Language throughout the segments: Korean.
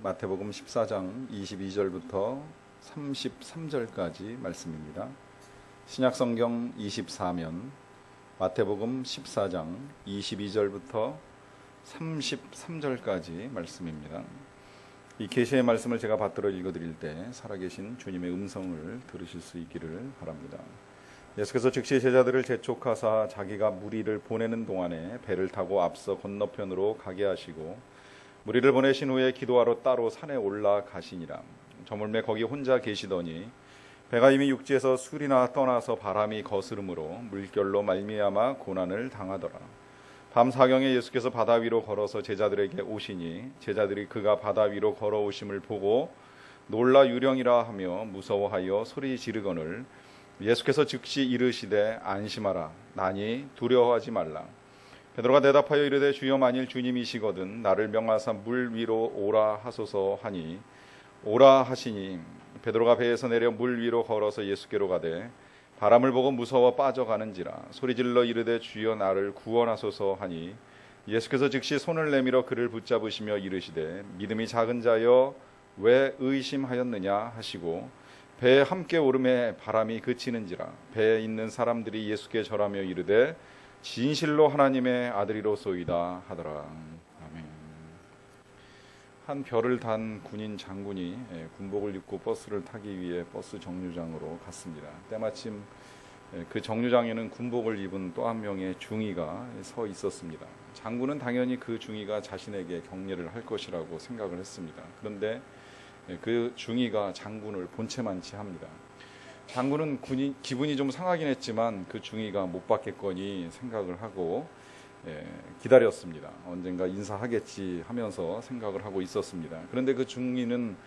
마태복음 14장 22절부터 33절까지 말씀입니다. 신약성경 24면 마태복음 14장 22절부터 33절까지 말씀입니다. 이 계시의 말씀을 제가 받들어 읽어드릴 때 살아계신 주님의 음성을 들으실 수 있기를 바랍니다. 예수께서 즉시 제자들을 재촉하사 자기가 무리를 보내는 동안에 배를 타고 앞서 건너편으로 가게 하시고 무리를 보내신 후에 기도하러 따로 산에 올라가시니라. 저물매 거기 혼자 계시더니 배가 이미 육지에서 술이나 떠나서 바람이 거스름으로 물결로 말미암아 고난을 당하더라. 밤 사경에 예수께서 바다 위로 걸어서 제자들에게 오시니 제자들이 그가 바다 위로 걸어오심을 보고 놀라 유령이라 하며 무서워하여 소리 지르거늘 예수께서 즉시 이르시되 안심하라 나니 두려워하지 말라. 베드로가 대답하여 이르되 주여 만일 주님이시거든 나를 명하사 물 위로 오라 하소서 하니 오라 하시니 베드로가 배에서 내려 물 위로 걸어서 예수께로 가되 바람을 보고 무서워 빠져가는지라 소리질러 이르되 주여 나를 구원하소서 하니 예수께서 즉시 손을 내밀어 그를 붙잡으시며 이르시되 믿음이 작은 자여 왜 의심하였느냐 하시고 배에 함께 오름에 바람이 그치는지라 배에 있는 사람들이 예수께 절하며 이르되 진실로 하나님의 아들이로소이다 하더라. 아멘. 한 별을 단 군인 장군이 군복을 입고 버스를 타기 위해 버스 정류장으로 갔습니다. 때마침 그 정류장에는 군복을 입은 또 한 명의 중위가 서 있었습니다. 장군은 당연히 그 중위가 자신에게 격려를 할 것이라고 생각을 했습니다. 그런데 그 중위가 장군을 본체만치 합니다. 장군은 기분이 좀 상하긴 했지만 그 중위가 못 받겠거니 생각을 하고 기다렸습니다. 언젠가 인사하겠지 하면서 생각을 하고 있었습니다. 그런데 그 중위는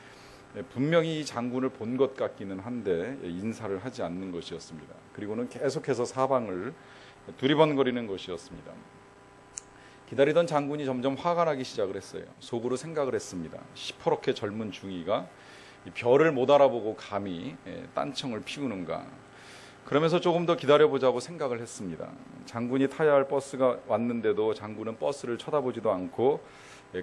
분명히 장군을 본 것 같기는 한데 인사를 하지 않는 것이었습니다. 그리고는 계속해서 사방을 두리번거리는 것이었습니다. 기다리던 장군이 점점 화가 나기 시작을 했어요. 속으로 생각을 했습니다. 시퍼렇게 젊은 중위가 별을 못 알아보고 감히 딴청을 피우는가. 그러면서 조금 더 기다려보자고 생각을 했습니다. 장군이 타야 할 버스가 왔는데도 장군은 버스를 쳐다보지도 않고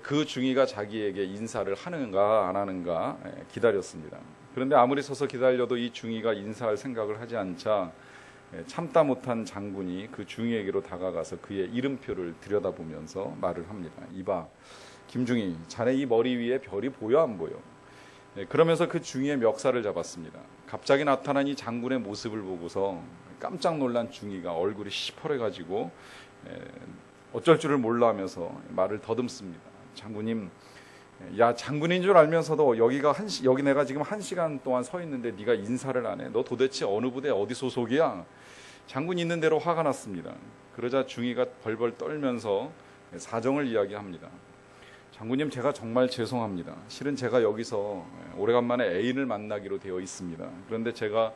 그 중위가 자기에게 인사를 하는가 안 하는가 기다렸습니다. 그런데 아무리 서서 기다려도 이 중위가 인사할 생각을 하지 않자 참다 못한 장군이 그 중위에게로 다가가서 그의 이름표를 들여다보면서 말을 합니다. 이봐 김중위 자네 이 머리 위에 별이 보여 안 보여? 그러면서 그 중위의 멱살을 잡았습니다. 갑자기 나타난 이 장군의 모습을 보고서 깜짝 놀란 중위가 얼굴이 시퍼래가지고 어쩔 줄을 몰라 하면서 말을 더듬습니다. 장군님, 야 장군인 줄 알면서도 여기 내가 지금 1시간 동안 서 있는데 네가 인사를 안 해? 너 도대체 어느 부대 어디 소속이야? 장군이 있는 대로 화가 났습니다. 그러자 중위가 벌벌 떨면서 사정을 이야기합니다. 장군님 제가 정말 죄송합니다. 실은 제가 여기서 오래간만에 애인을 만나기로 되어 있습니다. 그런데 제가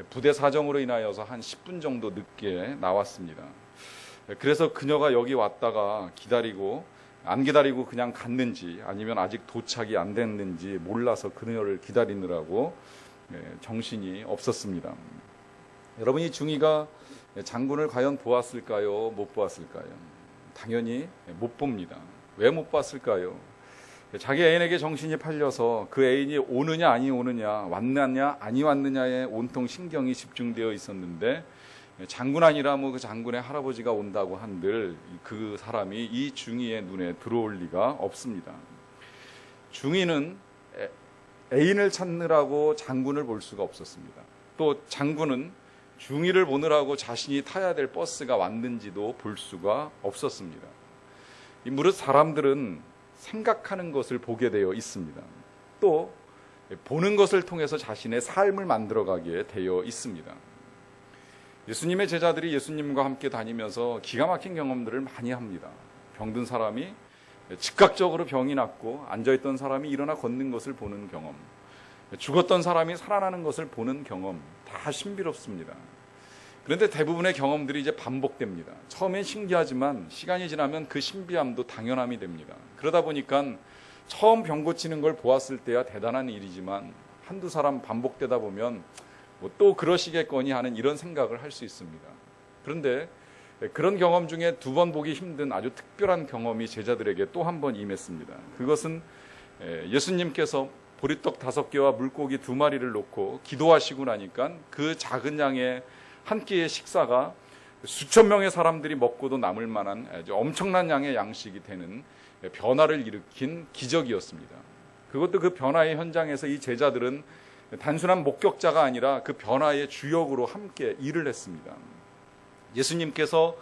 부대 사정으로 인하여서 한 10분 정도 늦게 나왔습니다. 그래서 그녀가 여기 왔다가 안 기다리고 그냥 갔는지 아니면 아직 도착이 안 됐는지 몰라서 그녀를 기다리느라고 정신이 없었습니다. 여러분 이 중위가 장군을 과연 보았을까요? 못 보았을까요? 당연히 못 봅니다. 왜 못 봤을까요? 자기 애인에게 정신이 팔려서 그 애인이 오느냐 아니 오느냐 왔느냐 아니 왔느냐에 온통 신경이 집중되어 있었는데 장군 아니라 그 장군의 할아버지가 온다고 한들 그 사람이 이 중위의 눈에 들어올 리가 없습니다. 중위는 애인을 찾느라고 장군을 볼 수가 없었습니다. 또 장군은 중위를 보느라고 자신이 타야 될 버스가 왔는지도 볼 수가 없었습니다. 무릇 사람들은 생각하는 것을 보게 되어 있습니다. 또 보는 것을 통해서 자신의 삶을 만들어가게 되어 있습니다. 예수님의 제자들이 예수님과 함께 다니면서 기가 막힌 경험들을 많이 합니다. 병든 사람이 즉각적으로 병이 낫고 앉아있던 사람이 일어나 걷는 것을 보는 경험, 죽었던 사람이 살아나는 것을 보는 경험, 다 신비롭습니다. 그런데 대부분의 경험들이 이제 반복됩니다. 처음엔 신기하지만 시간이 지나면 그 신비함도 당연함이 됩니다. 그러다 보니까 처음 병 고치는 걸 보았을 때야 대단한 일이지만 한두 사람 반복되다 보면 또 그러시겠거니 하는 이런 생각을 할 수 있습니다. 그런데 그런 경험 중에 2번 보기 힘든 아주 특별한 경험이 제자들에게 또 한 번 임했습니다. 그것은 예수님께서 보리떡 5개와 물고기 2마리를 놓고 기도하시고 나니까 그 작은 양의 한 끼의 식사가 수천 명의 사람들이 먹고도 남을 만한 아주 엄청난 양의 양식이 되는 변화를 일으킨 기적이었습니다. 그것도 그 변화의 현장에서 이 제자들은 단순한 목격자가 아니라 그 변화의 주역으로 함께 일을 했습니다. 예수님께서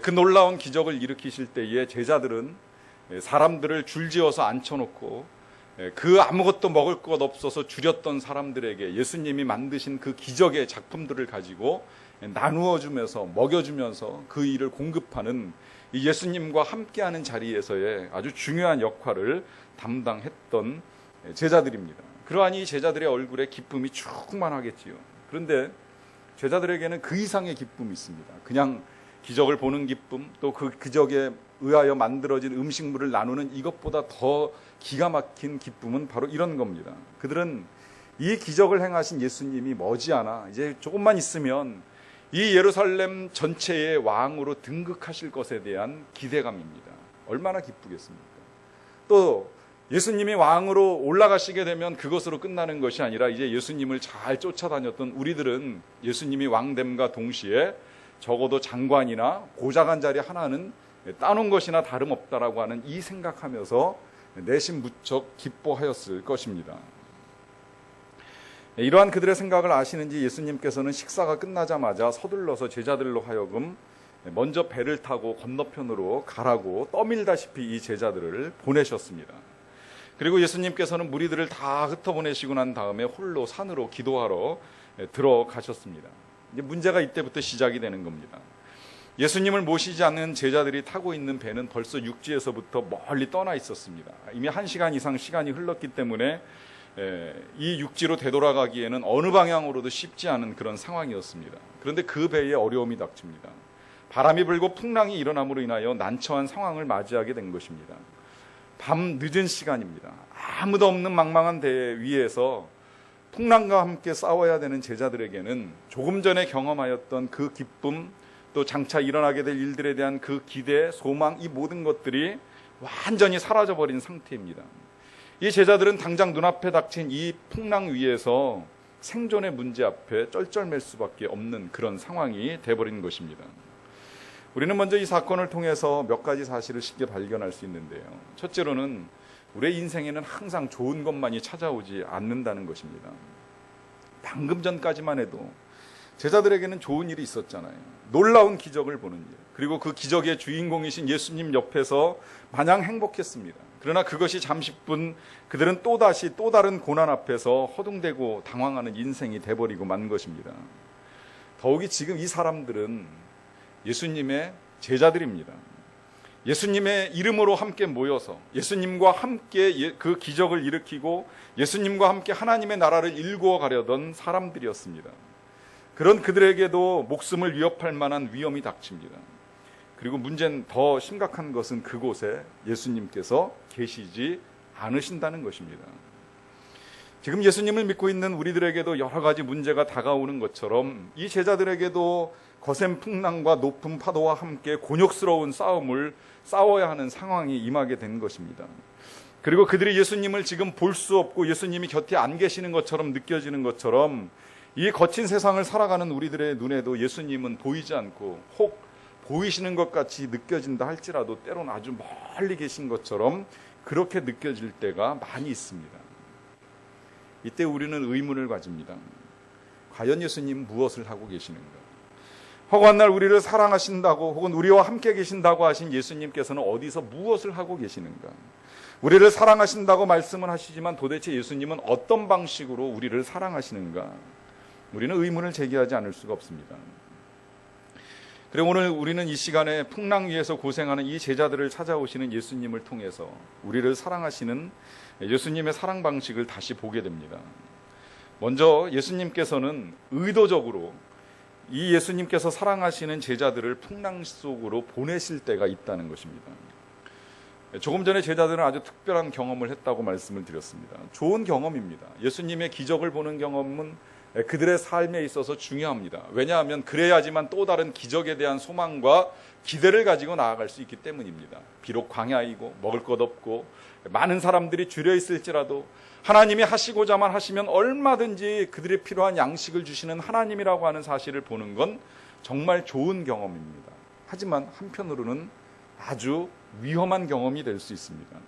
그 놀라운 기적을 일으키실 때에 제자들은 사람들을 줄지어서 앉혀놓고 그 아무것도 먹을 것 없어서 줄였던 사람들에게 예수님이 만드신 그 기적의 작품들을 가지고 나누어 주면서 먹여주면서 그 일을 공급하는 이 예수님과 함께하는 자리에서의 아주 중요한 역할을 담당했던 제자들입니다. 그러하니 이 제자들의 얼굴에 기쁨이 충만하겠지요. 그런데 제자들에게는 그 이상의 기쁨이 있습니다. 그냥 기적을 보는 기쁨, 또 그 기적에 의하여 만들어진 음식물을 나누는 이것보다 더 기가 막힌 기쁨은 바로 이런 겁니다. 그들은 이 기적을 행하신 예수님이 머지않아 이제 조금만 있으면 이 예루살렘 전체의 왕으로 등극하실 것에 대한 기대감입니다. 얼마나 기쁘겠습니까? 또 예수님이 왕으로 올라가시게 되면 그것으로 끝나는 것이 아니라 이제 예수님을 잘 쫓아다녔던 우리들은 예수님이 왕됨과 동시에 적어도 장관이나 고자간 자리 하나는 따놓은 것이나 다름없다라고 하는 이 생각하면서 내심 무척 기뻐하였을 것입니다. 이러한 그들의 생각을 아시는지 예수님께서는 식사가 끝나자마자 서둘러서 제자들로 하여금 먼저 배를 타고 건너편으로 가라고 떠밀다시피 이 제자들을 보내셨습니다. 그리고 예수님께서는 무리들을 다 흩어보내시고 난 다음에 홀로 산으로 기도하러 들어가셨습니다. 이제 문제가 이때부터 시작이 되는 겁니다. 예수님을 모시지 않는 제자들이 타고 있는 배는 벌써 육지에서부터 멀리 떠나 있었습니다. 이미 1시간 이상 시간이 흘렀기 때문에 이 육지로 되돌아가기에는 어느 방향으로도 쉽지 않은 그런 상황이었습니다. 그런데 그 배에 어려움이 닥칩니다. 바람이 불고 풍랑이 일어남으로 인하여 난처한 상황을 맞이하게 된 것입니다. 밤 늦은 시간입니다. 아무도 없는 망망한 배 위에서 풍랑과 함께 싸워야 되는 제자들에게는 조금 전에 경험하였던 그 기쁨, 또 장차 일어나게 될 일들에 대한 그 기대, 소망, 이 모든 것들이 완전히 사라져버린 상태입니다. 이 제자들은 당장 눈앞에 닥친 이 풍랑 위에서 생존의 문제 앞에 쩔쩔맬 수밖에 없는 그런 상황이 돼버린 것입니다. 우리는 먼저 이 사건을 통해서 몇 가지 사실을 쉽게 발견할 수 있는데요. 첫째로는 우리의 인생에는 항상 좋은 것만이 찾아오지 않는다는 것입니다. 방금 전까지만 해도 제자들에게는 좋은 일이 있었잖아요. 놀라운 기적을 보는 일. 그리고 그 기적의 주인공이신 예수님 옆에서 마냥 행복했습니다. 그러나 그것이 잠시뿐 그들은 또다시 또 다른 고난 앞에서 허둥대고 당황하는 인생이 돼버리고 만 것입니다. 더욱이 지금 이 사람들은 예수님의 제자들입니다. 예수님의 이름으로 함께 모여서 예수님과 함께 그 기적을 일으키고 예수님과 함께 하나님의 나라를 일구어 가려던 사람들이었습니다. 그런 그들에게도 목숨을 위협할 만한 위험이 닥칩니다. 그리고 문제는 더 심각한 것은 그곳에 예수님께서 계시지 않으신다는 것입니다. 지금 예수님을 믿고 있는 우리들에게도 여러 가지 문제가 다가오는 것처럼 이 제자들에게도 거센 풍랑과 높은 파도와 함께 곤욕스러운 싸움을 싸워야 하는 상황이 임하게 된 것입니다. 그리고 그들이 예수님을 지금 볼 수 없고 예수님이 곁에 안 계시는 것처럼 느껴지는 것처럼 이 거친 세상을 살아가는 우리들의 눈에도 예수님은 보이지 않고 혹 보이시는 것 같이 느껴진다 할지라도 때로는 아주 멀리 계신 것처럼 그렇게 느껴질 때가 많이 있습니다. 이때 우리는 의문을 가집니다. 과연 예수님 무엇을 하고 계시는가? 허구한 날 우리를 사랑하신다고 혹은 우리와 함께 계신다고 하신 예수님께서는 어디서 무엇을 하고 계시는가? 우리를 사랑하신다고 말씀은 하시지만 도대체 예수님은 어떤 방식으로 우리를 사랑하시는가? 우리는 의문을 제기하지 않을 수가 없습니다. 그리고 오늘 우리는 이 시간에 풍랑 위에서 고생하는 이 제자들을 찾아오시는 예수님을 통해서 우리를 사랑하시는 예수님의 사랑 방식을 다시 보게 됩니다. 먼저 예수님께서는 의도적으로 이 예수님께서 사랑하시는 제자들을 풍랑 속으로 보내실 때가 있다는 것입니다. 조금 전에 제자들은 아주 특별한 경험을 했다고 말씀을 드렸습니다. 좋은 경험입니다. 예수님의 기적을 보는 경험은 그들의 삶에 있어서 중요합니다. 왜냐하면 그래야지만 또 다른 기적에 대한 소망과 기대를 가지고 나아갈 수 있기 때문입니다. 비록 광야이고 먹을 것 없고 많은 사람들이 줄여 있을지라도 하나님이 하시고자만 하시면 얼마든지 그들이 필요한 양식을 주시는 하나님이라고 하는 사실을 보는 건 정말 좋은 경험입니다. 하지만 한편으로는 아주 위험한 경험이 될 수 있습니다.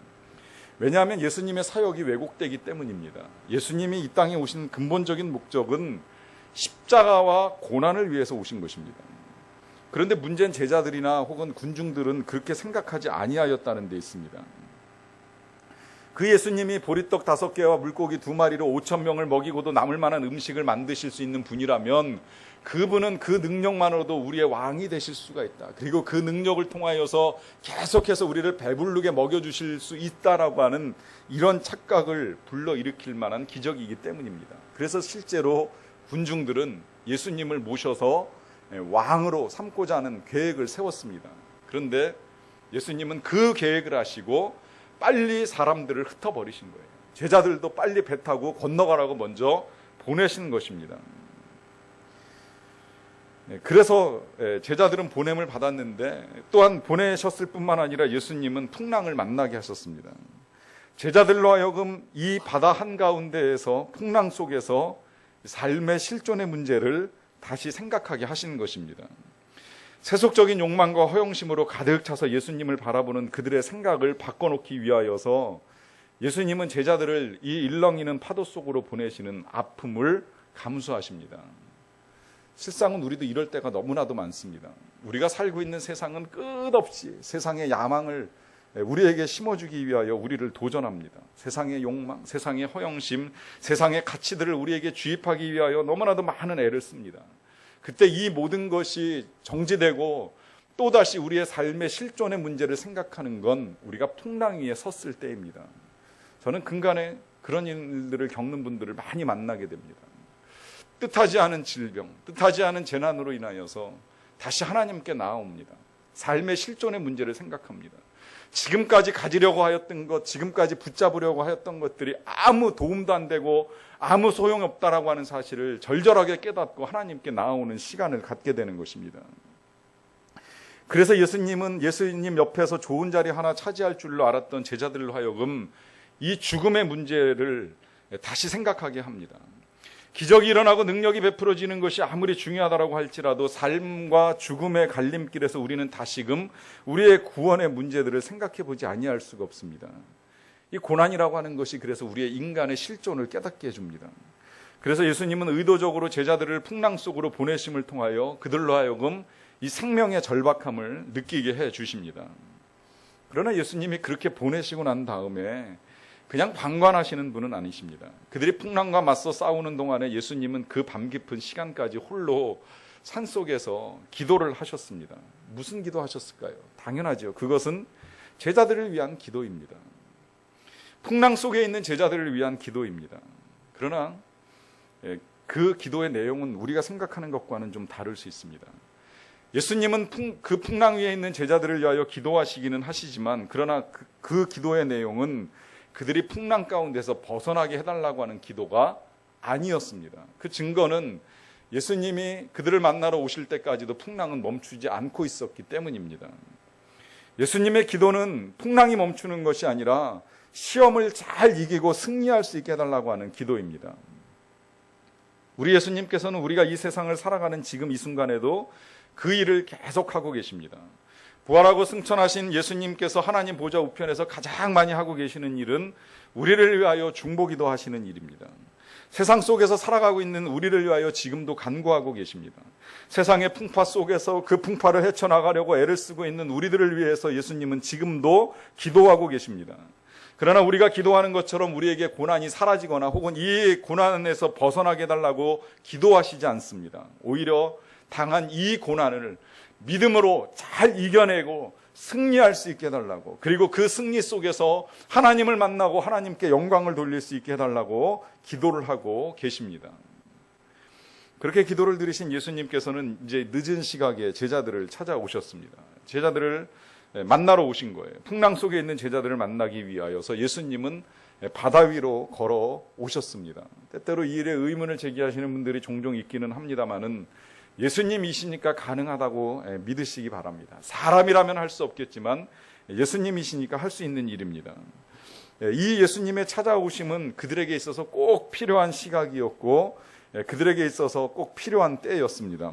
왜냐하면 예수님의 사역이 왜곡되기 때문입니다. 예수님이 이 땅에 오신 근본적인 목적은 십자가와 고난을 위해서 오신 것입니다. 그런데 문제는 제자들이나 혹은 군중들은 그렇게 생각하지 아니하였다는 데 있습니다. 그 예수님이 보리떡 5개와 물고기 2마리로 5,000명을 먹이고도 남을 만한 음식을 만드실 수 있는 분이라면 그분은 그 능력만으로도 우리의 왕이 되실 수가 있다. 그리고 그 능력을 통하여서 계속해서 우리를 배부르게 먹여주실 수 있다라고 하는 이런 착각을 불러일으킬 만한 기적이기 때문입니다. 그래서 실제로 군중들은 예수님을 모셔서 왕으로 삼고자 하는 계획을 세웠습니다. 그런데 예수님은 그 계획을 하시고 빨리 사람들을 흩어버리신 거예요. 제자들도 빨리 배 타고 건너가라고 먼저 보내신 것입니다. 그래서 제자들은 보냄을 받았는데 또한 보내셨을 뿐만 아니라 예수님은 풍랑을 만나게 하셨습니다. 제자들로 하여금 이 바다 한가운데에서 풍랑 속에서 삶의 실존의 문제를 다시 생각하게 하시는 것입니다. 세속적인 욕망과 허영심으로 가득 차서 예수님을 바라보는 그들의 생각을 바꿔놓기 위하여서 예수님은 제자들을 이 일렁이는 파도 속으로 보내시는 아픔을 감수하십니다. 실상은 우리도 이럴 때가 너무나도 많습니다. 우리가 살고 있는 세상은 끝없이 세상의 야망을 우리에게 심어주기 위하여 우리를 도전합니다. 세상의 욕망, 세상의 허영심, 세상의 가치들을 우리에게 주입하기 위하여 너무나도 많은 애를 씁니다. 그때 이 모든 것이 정지되고 또다시 우리의 삶의 실존의 문제를 생각하는 건 우리가 풍랑 위에 섰을 때입니다. 저는 근간에 그런 일들을 겪는 분들을 많이 만나게 됩니다. 뜻하지 않은 질병, 뜻하지 않은 재난으로 인하여서 다시 하나님께 나아옵니다. 삶의 실존의 문제를 생각합니다. 지금까지 가지려고 하였던 것, 지금까지 붙잡으려고 하였던 것들이 아무 도움도 안 되고 아무 소용이 없다라고 하는 사실을 절절하게 깨닫고 하나님께 나아오는 시간을 갖게 되는 것입니다. 그래서 예수님 옆에서 좋은 자리 하나 차지할 줄로 알았던 제자들로 하여금 이 죽음의 문제를 다시 생각하게 합니다. 기적이 일어나고 능력이 베풀어지는 것이 아무리 중요하다고 할지라도 삶과 죽음의 갈림길에서 우리는 다시금 우리의 구원의 문제들을 생각해 보지 아니할 수가 없습니다. 이 고난이라고 하는 것이 그래서 우리의 인간의 실존을 깨닫게 해줍니다. 그래서 예수님은 의도적으로 제자들을 풍랑 속으로 보내심을 통하여 그들로 하여금 이 생명의 절박함을 느끼게 해 주십니다. 그러나 예수님이 그렇게 보내시고 난 다음에 그냥 방관하시는 분은 아니십니다. 그들이 풍랑과 맞서 싸우는 동안에 예수님은 그 밤 깊은 시간까지 홀로 산속에서 기도를 하셨습니다. 무슨 기도하셨을까요? 당연하죠. 그것은 제자들을 위한 기도입니다. 풍랑 속에 있는 제자들을 위한 기도입니다. 그러나 그 기도의 내용은 우리가 생각하는 것과는 좀 다를 수 있습니다. 예수님은 그 풍랑 위에 있는 제자들을 위하여 기도하시기는 하시지만 그러나 그 기도의 내용은 그들이 풍랑 가운데서 벗어나게 해달라고 하는 기도가 아니었습니다. 그 증거는 예수님이 그들을 만나러 오실 때까지도 풍랑은 멈추지 않고 있었기 때문입니다. 예수님의 기도는 풍랑이 멈추는 것이 아니라 시험을 잘 이기고 승리할 수 있게 해달라고 하는 기도입니다. 우리 예수님께서는 우리가 이 세상을 살아가는 지금 이 순간에도 그 일을 계속하고 계십니다. 부활하고 승천하신 예수님께서 하나님 보좌 우편에서 가장 많이 하고 계시는 일은 우리를 위하여 중보기도 하시는 일입니다. 세상 속에서 살아가고 있는 우리를 위하여 지금도 간구하고 계십니다. 세상의 풍파 속에서 그 풍파를 헤쳐나가려고 애를 쓰고 있는 우리들을 위해서 예수님은 지금도 기도하고 계십니다. 그러나 우리가 기도하는 것처럼 우리에게 고난이 사라지거나 혹은 이 고난에서 벗어나게 해달라고 기도하시지 않습니다. 오히려 당한 이 고난을 믿음으로 잘 이겨내고 승리할 수 있게 해달라고, 그리고 그 승리 속에서 하나님을 만나고 하나님께 영광을 돌릴 수 있게 해달라고 기도를 하고 계십니다. 그렇게 기도를 들으신 예수님께서는 이제 늦은 시각에 제자들을 찾아오셨습니다. 제자들을 만나러 오신 거예요. 풍랑 속에 있는 제자들을 만나기 위하여서 예수님은 바다 위로 걸어 오셨습니다. 때때로 이 일에 의문을 제기하시는 분들이 종종 있기는 합니다만은 예수님이시니까 가능하다고 믿으시기 바랍니다. 사람이라면 할 수 없겠지만 예수님이시니까 할 수 있는 일입니다. 이 예수님의 찾아오심은 그들에게 있어서 꼭 필요한 시각이었고 그들에게 있어서 꼭 필요한 때였습니다.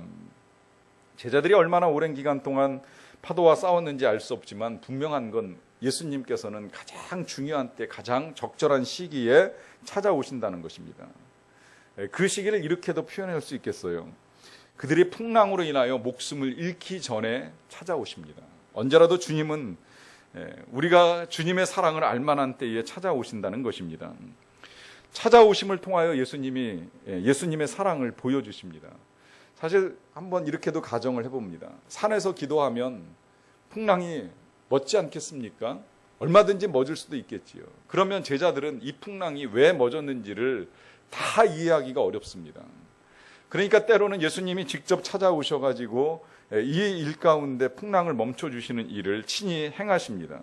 제자들이 얼마나 오랜 기간 동안 파도와 싸웠는지 알 수 없지만 분명한 건 예수님께서는 가장 중요한 때, 가장 적절한 시기에 찾아오신다는 것입니다. 그 시기를 이렇게도 표현할 수 있겠어요. 그들이 풍랑으로 인하여 목숨을 잃기 전에 찾아오십니다. 언제라도 주님은 우리가 주님의 사랑을 알만한 때에 찾아오신다는 것입니다. 찾아오심을 통하여 예수님이 예수님의 사랑을 보여주십니다. 사실 한번 이렇게도 가정을 해봅니다. 산에서 기도하면 풍랑이 멎지 않겠습니까? 얼마든지 멎을 수도 있겠지요. 그러면 제자들은 이 풍랑이 왜 멎었는지를 다 이해하기가 어렵습니다. 그러니까 때로는 예수님이 직접 찾아오셔가지고 이 일 가운데 풍랑을 멈춰주시는 일을 친히 행하십니다.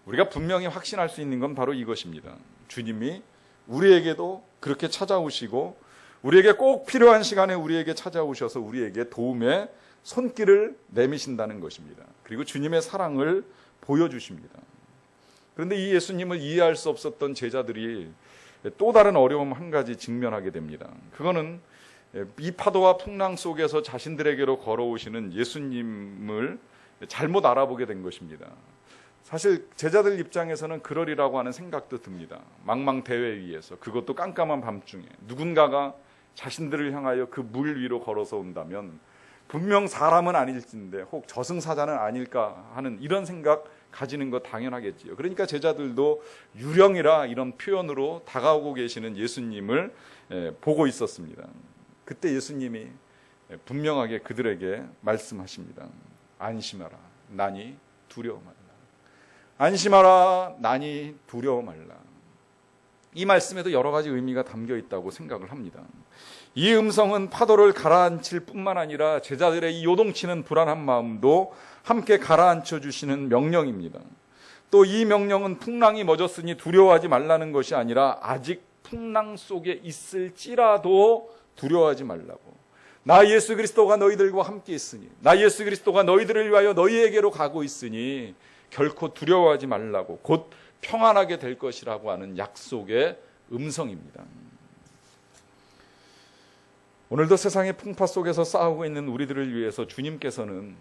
우리가 분명히 확신할 수 있는 건 바로 이것입니다. 주님이 우리에게도 그렇게 찾아오시고 우리에게 꼭 필요한 시간에 우리에게 찾아오셔서 우리에게 도움의 손길을 내미신다는 것입니다. 그리고 주님의 사랑을 보여주십니다. 그런데 이 예수님을 이해할 수 없었던 제자들이 또 다른 어려움 한 가지 직면하게 됩니다. 그거는 이 파도와 풍랑 속에서 자신들에게로 걸어오시는 예수님을 잘못 알아보게 된 것입니다. 사실 제자들 입장에서는 그러리라고 하는 생각도 듭니다. 망망대회 위에서, 그것도 깜깜한 밤중에 누군가가 자신들을 향하여 그 물 위로 걸어서 온다면 분명 사람은 아닐진데 혹 저승사자는 아닐까 하는 이런 생각 가지는 거 당연하겠지요. 그러니까 제자들도 유령이라 이런 표현으로 다가오고 계시는 예수님을 보고 있었습니다. 그때 예수님이 분명하게 그들에게 말씀하십니다. 안심하라, 나니 두려워 말라. 안심하라, 나니 두려워 말라. 이 말씀에도 여러 가지 의미가 담겨 있다고 생각을 합니다. 이 음성은 파도를 가라앉힐 뿐만 아니라 제자들의 이 요동치는 불안한 마음도 함께 가라앉혀 주시는 명령입니다. 또 이 명령은 풍랑이 멎었으니 두려워하지 말라는 것이 아니라 아직 풍랑 속에 있을지라도 두려워하지 말라고. 나 예수 그리스도가 너희들과 함께 있으니, 나 예수 그리스도가 너희들을 위하여 너희에게로 가고 있으니 결코 두려워하지 말라고, 곧 평안하게 될 것이라고 하는 약속의 음성입니다. 오늘도 세상의 풍파 속에서 싸우고 있는 우리들을 위해서 주님께서는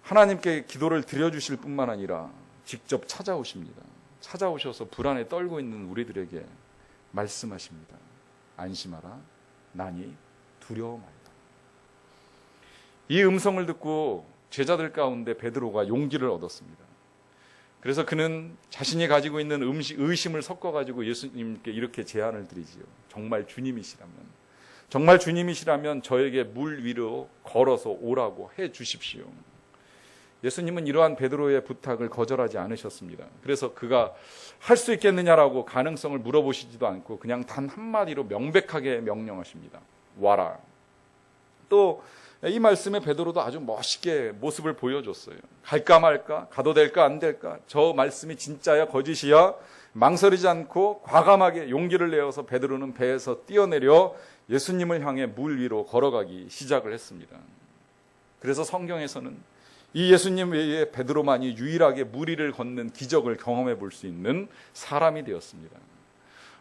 하나님께 기도를 드려주실 뿐만 아니라 직접 찾아오십니다. 찾아오셔서 불안에 떨고 있는 우리들에게 말씀하십니다. 안심하라, 나니 두려워 말라. 이 음성을 듣고 제자들 가운데 베드로가 용기를 얻었습니다. 그래서 그는 자신이 가지고 있는 의심을 섞어가지고 예수님께 이렇게 제안을 드리지요. 정말 주님이시라면 저에게 물 위로 걸어서 오라고 해 주십시오. 예수님은 이러한 베드로의 부탁을 거절하지 않으셨습니다. 그래서 그가 할 수 있겠느냐라고 가능성을 물어보시지도 않고 그냥 단 한마디로 명백하게 명령하십니다. 와라. 또 이 말씀에 베드로도 아주 멋있게 모습을 보여줬어요. 갈까 말까? 가도 될까 안 될까? 저 말씀이 진짜야 거짓이야? 망설이지 않고 과감하게 용기를 내어서 베드로는 배에서 뛰어내려 예수님을 향해 물 위로 걸어가기 시작을 했습니다. 그래서 성경에서는 이 예수님 외에 베드로만이 유일하게 물 위를 걷는 기적을 경험해 볼 수 있는 사람이 되었습니다.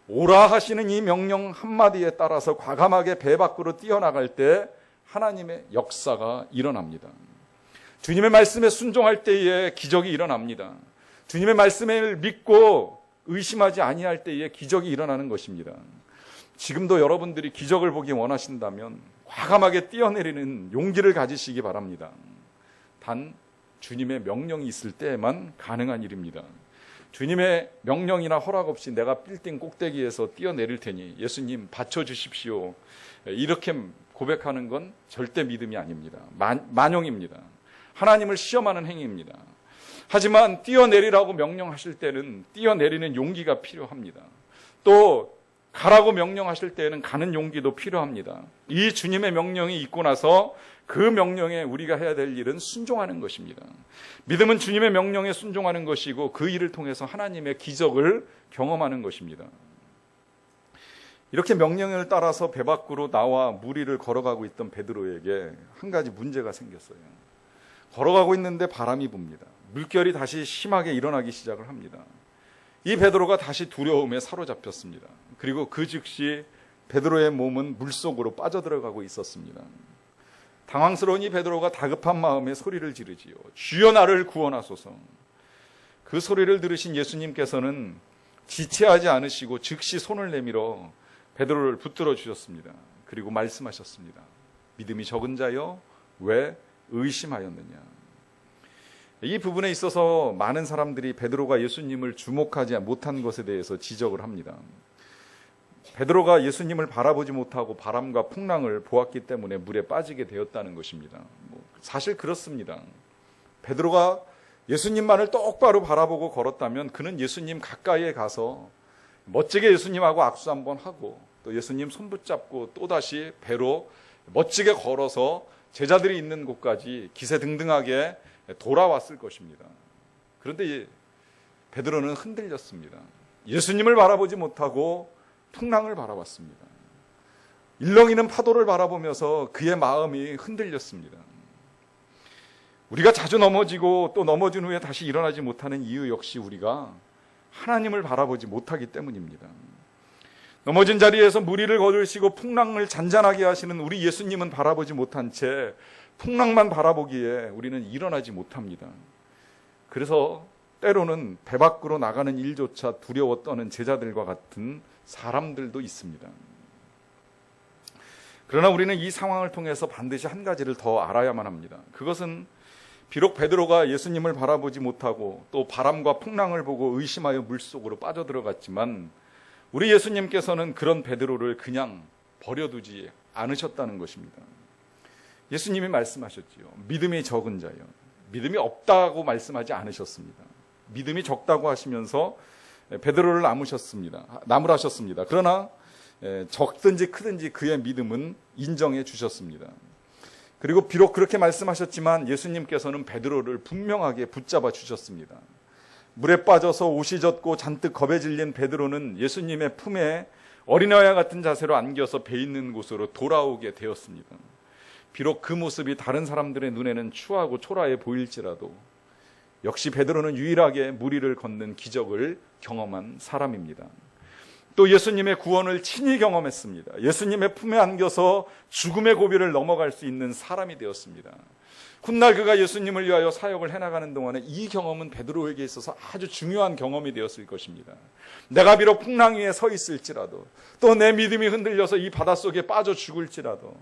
오라 하시는 이 명령 한마디에 따라서 과감하게 배 밖으로 뛰어나갈 때 하나님의 역사가 일어납니다. 주님의 말씀에 순종할 때에 기적이 일어납니다. 주님의 말씀을 믿고 의심하지 아니할 때에 기적이 일어나는 것입니다. 지금도 여러분들이 기적을 보기 원하신다면 과감하게 뛰어내리는 용기를 가지시기 바랍니다. 단 주님의 명령이 있을 때에만 가능한 일입니다. 주님의 명령이나 허락 없이 내가 빌딩 꼭대기에서 뛰어내릴 테니 예수님 받쳐주십시오. 이렇게 고백하는 건 절대 믿음이 아닙니다. 만용입니다. 하나님을 시험하는 행위입니다. 하지만 뛰어내리라고 명령하실 때는 뛰어내리는 용기가 필요합니다. 또 가라고 명령하실 때에는 가는 용기도 필요합니다. 이 주님의 명령이 있고 나서 그 명령에 우리가 해야 될 일은 순종하는 것입니다. 믿음은 주님의 명령에 순종하는 것이고 그 일을 통해서 하나님의 기적을 경험하는 것입니다. 이렇게 명령을 따라서 배 밖으로 나와 무리를 걸어가고 있던 베드로에게 한 가지 문제가 생겼어요. 걸어가고 있는데 바람이 붑니다. 물결이 다시 심하게 일어나기 시작을 합니다. 이 베드로가 다시 두려움에 사로잡혔습니다. 그리고 그 즉시 베드로의 몸은 물속으로 빠져들어가고 있었습니다. 당황스러운 이 베드로가 다급한 마음에 소리를 지르지요. 주여 나를 구원하소서. 그 소리를 들으신 예수님께서는 지체하지 않으시고 즉시 손을 내밀어 베드로를 붙들어 주셨습니다. 그리고 말씀하셨습니다. 믿음이 적은 자여 왜 의심하였느냐. 이 부분에 있어서 많은 사람들이 베드로가 예수님을 주목하지 못한 것에 대해서 지적을 합니다. 베드로가 예수님을 바라보지 못하고 바람과 풍랑을 보았기 때문에 물에 빠지게 되었다는 것입니다. 사실 그렇습니다. 베드로가 예수님만을 똑바로 바라보고 걸었다면 그는 예수님 가까이에 가서 멋지게 예수님하고 악수 한번 하고 또 예수님 손 붙잡고 또다시 배로 멋지게 걸어서 제자들이 있는 곳까지 기세등등하게 돌아왔을 것입니다. 그런데 베드로는 흔들렸습니다. 예수님을 바라보지 못하고 풍랑을 바라봤습니다. 일렁이는 파도를 바라보면서 그의 마음이 흔들렸습니다. 우리가 자주 넘어지고 또 넘어진 후에 다시 일어나지 못하는 이유 역시 우리가 하나님을 바라보지 못하기 때문입니다. 넘어진 자리에서 무리를 거두시고 풍랑을 잔잔하게 하시는 우리 예수님은 바라보지 못한 채 풍랑만 바라보기에 우리는 일어나지 못합니다. 그래서 때로는 배 밖으로 나가는 일조차 두려워 떠는 제자들과 같은 사람들도 있습니다. 그러나 우리는 이 상황을 통해서 반드시 한 가지를 더 알아야만 합니다. 그것은 비록 베드로가 예수님을 바라보지 못하고 또 바람과 풍랑을 보고 의심하여 물속으로 빠져들어갔지만 우리 예수님께서는 그런 베드로를 그냥 버려두지 않으셨다는 것입니다. 예수님이 말씀하셨지요. 믿음이 적은 자요. 믿음이 없다고 말씀하지 않으셨습니다. 믿음이 적다고 하시면서 베드로를 나무라셨습니다. 그러나 적든지 크든지 그의 믿음은 인정해 주셨습니다. 그리고 비록 그렇게 말씀하셨지만 예수님께서는 베드로를 분명하게 붙잡아 주셨습니다. 물에 빠져서 옷이 젖고 잔뜩 겁에 질린 베드로는 예수님의 품에 어린아이와 같은 자세로 안겨서 배 있는 곳으로 돌아오게 되었습니다. 비록 그 모습이 다른 사람들의 눈에는 추하고 초라해 보일지라도 역시 베드로는 유일하게 물 위를 걷는 기적을 경험한 사람입니다. 또 예수님의 구원을 친히 경험했습니다. 예수님의 품에 안겨서 죽음의 고비를 넘어갈 수 있는 사람이 되었습니다. 훗날 그가 예수님을 위하여 사역을 해나가는 동안에 이 경험은 베드로에게 있어서 아주 중요한 경험이 되었을 것입니다. 내가 비록 풍랑 위에 서 있을지라도 또 내 믿음이 흔들려서 이 바닷속에 빠져 죽을지라도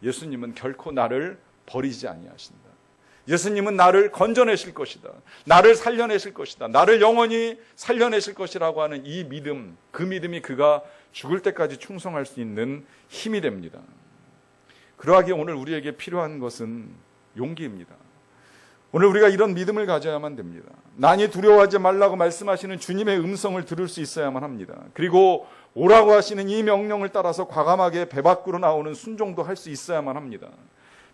예수님은 결코 나를 버리지 아니하신다. 예수님은 나를 건져내실 것이다. 나를 살려내실 것이다. 나를 영원히 살려내실 것이라고 하는 이 믿음, 그 믿음이 그가 죽을 때까지 충성할 수 있는 힘이 됩니다. 그러하기에 오늘 우리에게 필요한 것은 용기입니다. 오늘 우리가 이런 믿음을 가져야만 됩니다. 난이 두려워하지 말라고 말씀하시는 주님의 음성을 들을 수 있어야만 합니다. 그리고 오라고 하시는 이 명령을 따라서 과감하게 배 밖으로 나오는 순종도 할 수 있어야만 합니다.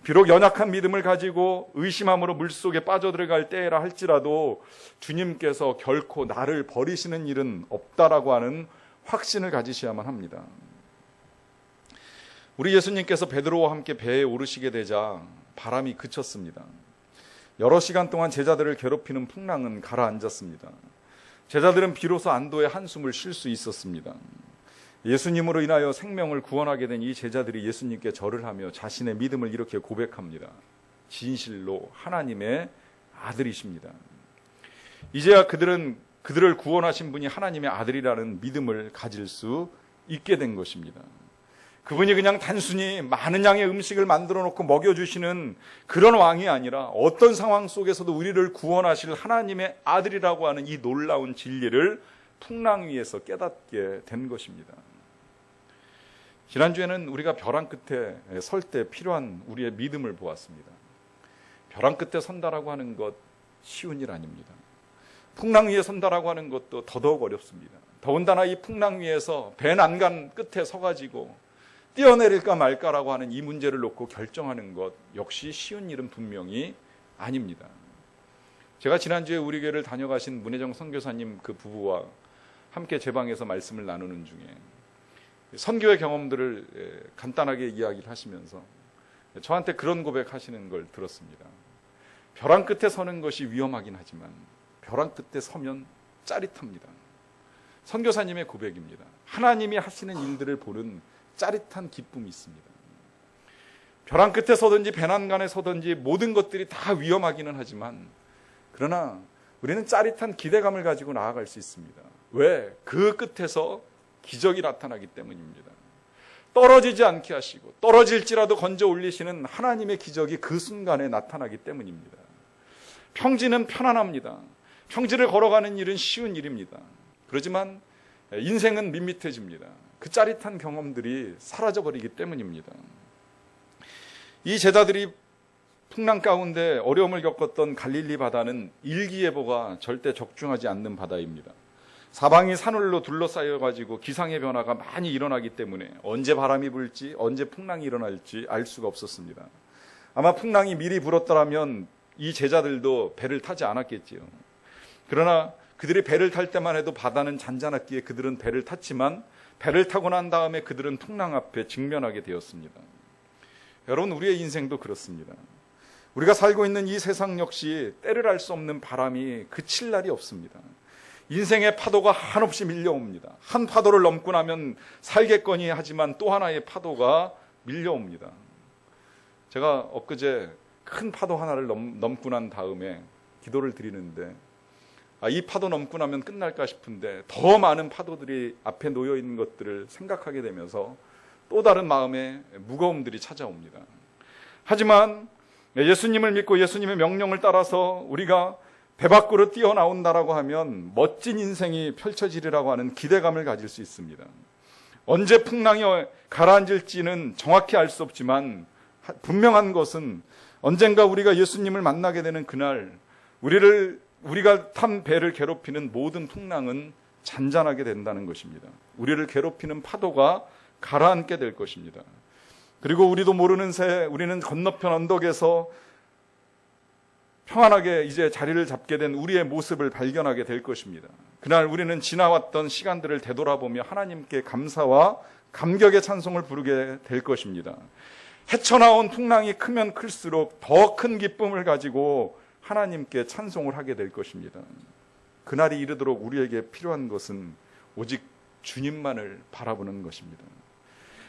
비록 연약한 믿음을 가지고 의심함으로 물속에 빠져들어갈 때라 할지라도 주님께서 결코 나를 버리시는 일은 없다라고 하는 확신을 가지셔야만 합니다. 우리 예수님께서 베드로와 함께 배에 오르시게 되자 바람이 그쳤습니다. 여러 시간 동안 제자들을 괴롭히는 풍랑은 가라앉았습니다. 제자들은 비로소 안도의 한숨을 쉴 수 있었습니다. 예수님으로 인하여 생명을 구원하게 된 이 제자들이 예수님께 절을 하며 자신의 믿음을 이렇게 고백합니다. 진실로 하나님의 아들이십니다. 이제야 그들을 구원하신 분이 하나님의 아들이라는 믿음을 가질 수 있게 된 것입니다. 그분이 그냥 단순히 많은 양의 음식을 만들어 놓고 먹여주시는 그런 왕이 아니라 어떤 상황 속에서도 우리를 구원하실 하나님의 아들이라고 하는 이 놀라운 진리를 풍랑 위에서 깨닫게 된 것입니다. 지난주에는 우리가 벼랑 끝에 설 때 필요한 우리의 믿음을 보았습니다. 벼랑 끝에 선다라고 하는 것 쉬운 일 아닙니다. 풍랑 위에 선다라고 하는 것도 더더욱 어렵습니다. 더군다나 이 풍랑 위에서 배 난간 끝에 서가지고 뛰어내릴까 말까라고 하는 이 문제를 놓고 결정하는 것 역시 쉬운 일은 분명히 아닙니다. 제가 지난주에 우리 교회를 다녀가신 문혜정 선교사님 그 부부와 함께 제 방에서 말씀을 나누는 중에 선교의 경험들을 간단하게 이야기를 하시면서 저한테 그런 고백하시는 걸 들었습니다. 벼랑 끝에 서는 것이 위험하긴 하지만 벼랑 끝에 서면 짜릿합니다. 선교사님의 고백입니다. 하나님이 하시는 일들을 보는 짜릿한 기쁨이 있습니다. 벼랑 끝에 서든지 배난간에 서든지 모든 것들이 다 위험하기는 하지만 그러나 우리는 짜릿한 기대감을 가지고 나아갈 수 있습니다. 왜? 그 끝에서 기적이 나타나기 때문입니다. 떨어지지 않게 하시고 떨어질지라도 건져 올리시는 하나님의 기적이 그 순간에 나타나기 때문입니다. 평지는 편안합니다. 평지를 걸어가는 일은 쉬운 일입니다. 그렇지만 인생은 밋밋해집니다. 그 짜릿한 경험들이 사라져버리기 때문입니다. 이 제자들이 풍랑 가운데 어려움을 겪었던 갈릴리 바다는 일기예보가 절대 적중하지 않는 바다입니다. 사방이 산울로 둘러싸여가지고 기상의 변화가 많이 일어나기 때문에 언제 바람이 불지 언제 풍랑이 일어날지 알 수가 없었습니다. 아마 풍랑이 미리 불었더라면 이 제자들도 배를 타지 않았겠지요. 그러나 그들이 배를 탈 때만 해도 바다는 잔잔했기에 그들은 배를 탔지만 배를 타고 난 다음에 그들은 풍랑 앞에 직면하게 되었습니다. 여러분, 우리의 인생도 그렇습니다. 우리가 살고 있는 이 세상 역시 때를 알 수 없는 바람이 그칠 날이 없습니다. 인생의 파도가 한없이 밀려옵니다. 한 파도를 넘고 나면 살겠거니 하지만 또 하나의 파도가 밀려옵니다. 제가 엊그제 큰 파도 하나를 넘고 난 다음에 기도를 드리는데 이 파도 넘고 나면 끝날까 싶은데 더 많은 파도들이 앞에 놓여 있는 것들을 생각하게 되면서 또 다른 마음의 무거움들이 찾아옵니다. 하지만 예수님을 믿고 예수님의 명령을 따라서 우리가 배 밖으로 뛰어나온다라고 하면 멋진 인생이 펼쳐지리라고 하는 기대감을 가질 수 있습니다. 언제 풍랑이 가라앉을지는 정확히 알 수 없지만 분명한 것은 언젠가 우리가 예수님을 만나게 되는 그날 우리가 탄 배를 괴롭히는 모든 풍랑은 잔잔하게 된다는 것입니다. 우리를 괴롭히는 파도가 가라앉게 될 것입니다. 그리고 우리도 모르는 새 우리는 건너편 언덕에서 평안하게 이제 자리를 잡게 된 우리의 모습을 발견하게 될 것입니다. 그날 우리는 지나왔던 시간들을 되돌아보며 하나님께 감사와 감격의 찬송을 부르게 될 것입니다. 헤쳐나온 풍랑이 크면 클수록 더 큰 기쁨을 가지고 하나님께 찬송을 하게 될 것입니다. 그날이 이르도록 우리에게 필요한 것은 오직 주님만을 바라보는 것입니다.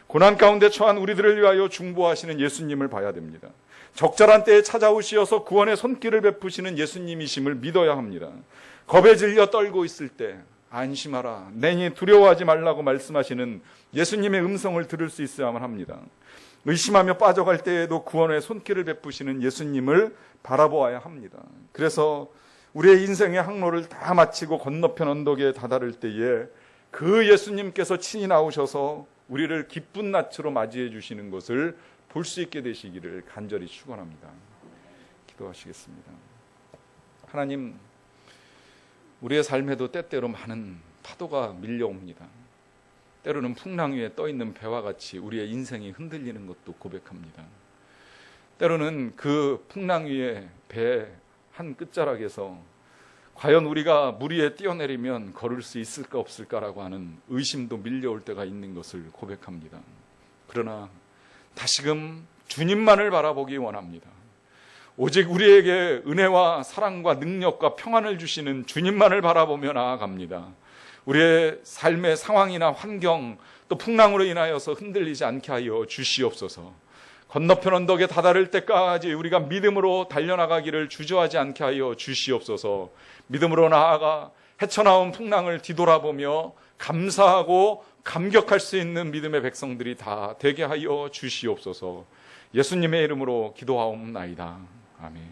고난 가운데 처한 우리들을 위하여 중보하시는 예수님을 봐야 됩니다. 적절한 때에 찾아오시어서 구원의 손길을 베푸시는 예수님이심을 믿어야 합니다. 겁에 질려 떨고 있을 때 안심하라, 내니 두려워하지 말라고 말씀하시는 예수님의 음성을 들을 수 있어야만 합니다. 의심하며 빠져갈 때에도 구원의 손길을 베푸시는 예수님을 바라보아야 합니다. 그래서 우리의 인생의 항로를 다 마치고 건너편 언덕에 다다를 때에 그 예수님께서 친히 나오셔서 우리를 기쁜 낯으로 맞이해 주시는 것을 볼 수 있게 되시기를 간절히 축원합니다. 기도하시겠습니다. 하나님, 우리의 삶에도 때때로 많은 파도가 밀려옵니다. 때로는 풍랑 위에 떠있는 배와 같이 우리의 인생이 흔들리는 것도 고백합니다. 때로는 그 풍랑 위에 배 한 끝자락에서 과연 우리가 물 위에 뛰어내리면 걸을 수 있을까 없을까라고 하는 의심도 밀려올 때가 있는 것을 고백합니다. 그러나 다시금 주님만을 바라보기 원합니다. 오직 우리에게 은혜와 사랑과 능력과 평안을 주시는 주님만을 바라보며 나아갑니다. 우리의 삶의 상황이나 환경 또 풍랑으로 인하여서 흔들리지 않게 하여 주시옵소서. 건너편 언덕에 다다를 때까지 우리가 믿음으로 달려나가기를 주저하지 않게 하여 주시옵소서. 믿음으로 나아가 헤쳐나온 풍랑을 뒤돌아보며 감사하고 감격할 수 있는 믿음의 백성들이 다 되게 하여 주시옵소서. 예수님의 이름으로 기도하옵나이다. 아멘.